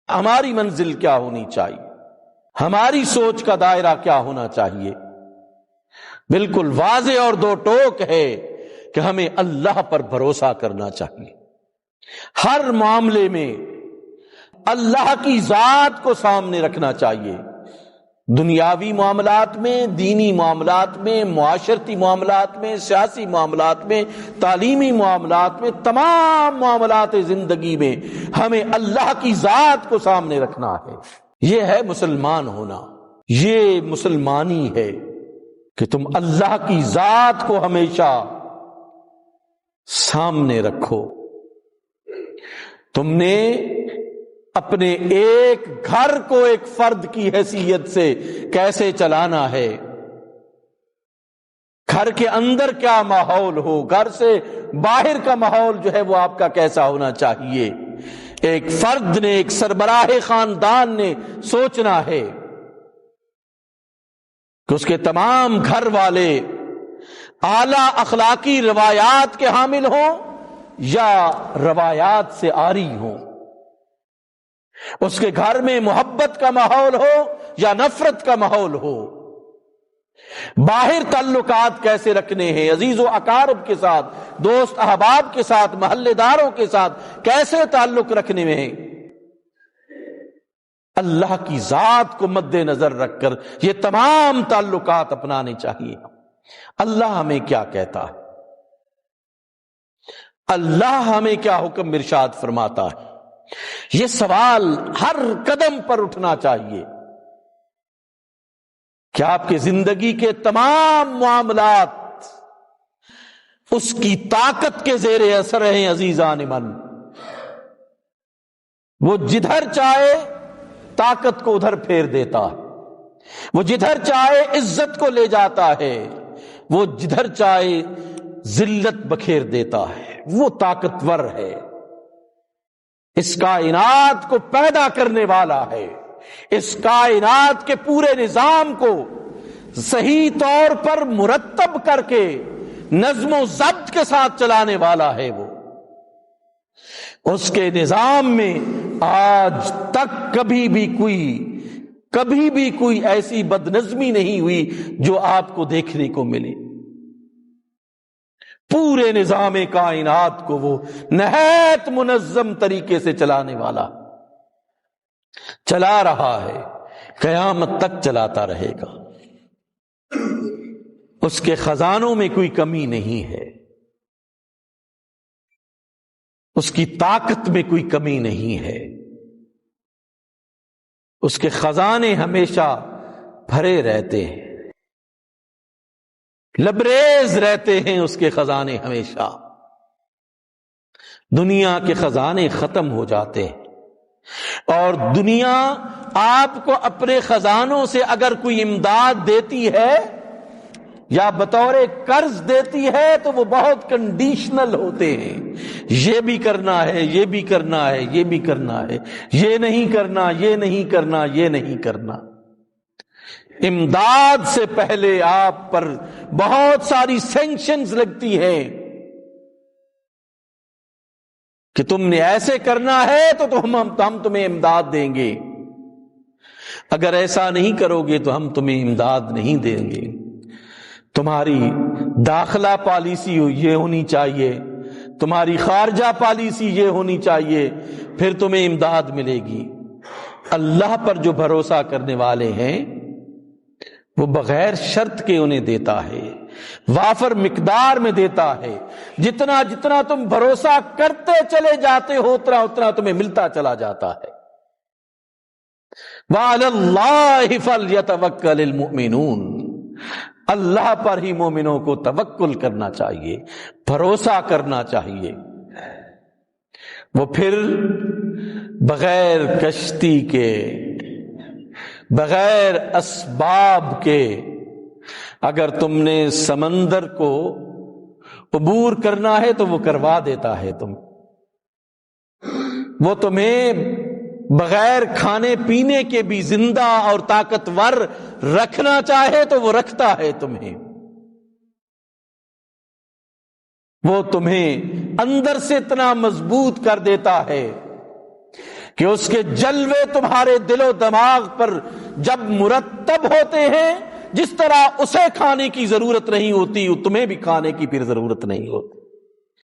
ہماری منزل کیا ہونی چاہیے، ہماری سوچ کا دائرہ کیا ہونا چاہیے؟ بالکل واضح اور دو ٹوک ہے کہ ہمیں اللہ پر بھروسہ کرنا چاہیے، ہر معاملے میں اللہ کی ذات کو سامنے رکھنا چاہیے، دنیاوی معاملات میں، دینی معاملات میں، معاشرتی معاملات میں، سیاسی معاملات میں، تعلیمی معاملات میں، تمام معاملات زندگی میں ہمیں اللہ کی ذات کو سامنے رکھنا ہے۔ یہ ہے مسلمان ہونا، یہ مسلمانی ہے کہ تم اللہ کی ذات کو ہمیشہ سامنے رکھو۔ تم نے اپنے ایک گھر کو ایک فرد کی حیثیت سے کیسے چلانا ہے، گھر کے اندر کیا ماحول ہو، گھر سے باہر کا ماحول جو ہے وہ آپ کا کیسا ہونا چاہیے۔ ایک فرد نے، ایک سربراہ خاندان نے سوچنا ہے کہ اس کے تمام گھر والے اعلیٰ اخلاقی روایات کے حامل ہوں یا روایات سے عاری ہوں، اس کے گھر میں محبت کا ماحول ہو یا نفرت کا ماحول ہو، باہر تعلقات کیسے رکھنے ہیں، عزیز و اقارب کے ساتھ، دوست احباب کے ساتھ، محلے داروں کے ساتھ کیسے تعلق رکھنے میں ہیں، اللہ کی ذات کو مد نظر رکھ کر یہ تمام تعلقات اپنانے چاہیے۔ اللہ ہمیں کیا کہتا ہے، اللہ ہمیں کیا حکم ارشاد فرماتا ہے، یہ سوال ہر قدم پر اٹھنا چاہیے۔ کیا آپ کی زندگی کے تمام معاملات اس کی طاقت کے زیر اثر ہیں؟ عزیزان من، وہ جدھر چاہے طاقت کو ادھر پھیر دیتا ہے، وہ جدھر چاہے عزت کو لے جاتا ہے، وہ جدھر چاہے ذلت بکھیر دیتا ہے، وہ طاقتور ہے، اس کائنات کو پیدا کرنے والا ہے، اس کائنات کے پورے نظام کو صحیح طور پر مرتب کر کے نظم و ضبط کے ساتھ چلانے والا ہے۔ وہ اس کے نظام میں آج تک کبھی بھی کوئی ایسی بدنظمی نہیں ہوئی جو آپ کو دیکھنے کو ملی۔ پورے نظام کائنات کو وہ نہایت منظم طریقے سے چلانے والا، چلا رہا ہے، قیامت تک چلاتا رہے گا۔ اس کے خزانوں میں کوئی کمی نہیں ہے، اس کی طاقت میں کوئی کمی نہیں ہے، اس کے خزانے ہمیشہ بھرے رہتے ہیں، لبریز رہتے ہیں اس کے خزانے ہمیشہ۔ دنیا کے خزانے ختم ہو جاتے ہیں، اور دنیا آپ کو اپنے خزانوں سے اگر کوئی امداد دیتی ہے یا بطور قرض دیتی ہے تو وہ بہت کنڈیشنل ہوتے ہیں، یہ بھی کرنا ہے، یہ بھی کرنا ہے، یہ بھی کرنا ہے، یہ نہیں کرنا، یہ نہیں کرنا، یہ نہیں کرنا۔ امداد سے پہلے آپ پر بہت ساری سینکشنز لگتی ہیں کہ تم نے ایسے کرنا ہے تو ہم تمہیں امداد دیں گے، اگر ایسا نہیں کرو گے تو ہم تمہیں امداد نہیں دیں گے۔ تمہاری داخلہ پالیسی یہ ہونی چاہیے، تمہاری خارجہ پالیسی یہ ہونی چاہیے، پھر تمہیں امداد ملے گی۔ اللہ پر جو بھروسہ کرنے والے ہیں وہ بغیر شرط کے انہیں دیتا ہے، وافر مقدار میں دیتا ہے، جتنا جتنا تم بھروسہ کرتے چلے جاتے ہو اتنا اتنا تمہیں ملتا چلا جاتا ہے۔ وَعَلَى اللَّهِ فَلْيَتَوَكَّلِ الْمُؤْمِنُونَ، اللہ پر ہی مومنوں کو توکل کرنا چاہیے، بھروسہ کرنا چاہیے۔ وہ پھر بغیر کشتی کے، بغیر اسباب کے، اگر تم نے سمندر کو عبور کرنا ہے تو وہ کروا دیتا ہے، وہ تمہیں بغیر کھانے پینے کے بھی زندہ اور طاقتور رکھنا چاہے تو وہ رکھتا ہے تمہیں، وہ تمہیں اندر سے اتنا مضبوط کر دیتا ہے کہ اس کے جلوے تمہارے دل و دماغ پر جب مرتب ہوتے ہیں، جس طرح اسے کھانے کی ضرورت نہیں ہوتی تمہیں بھی کھانے کی پھر ضرورت نہیں ہوتی۔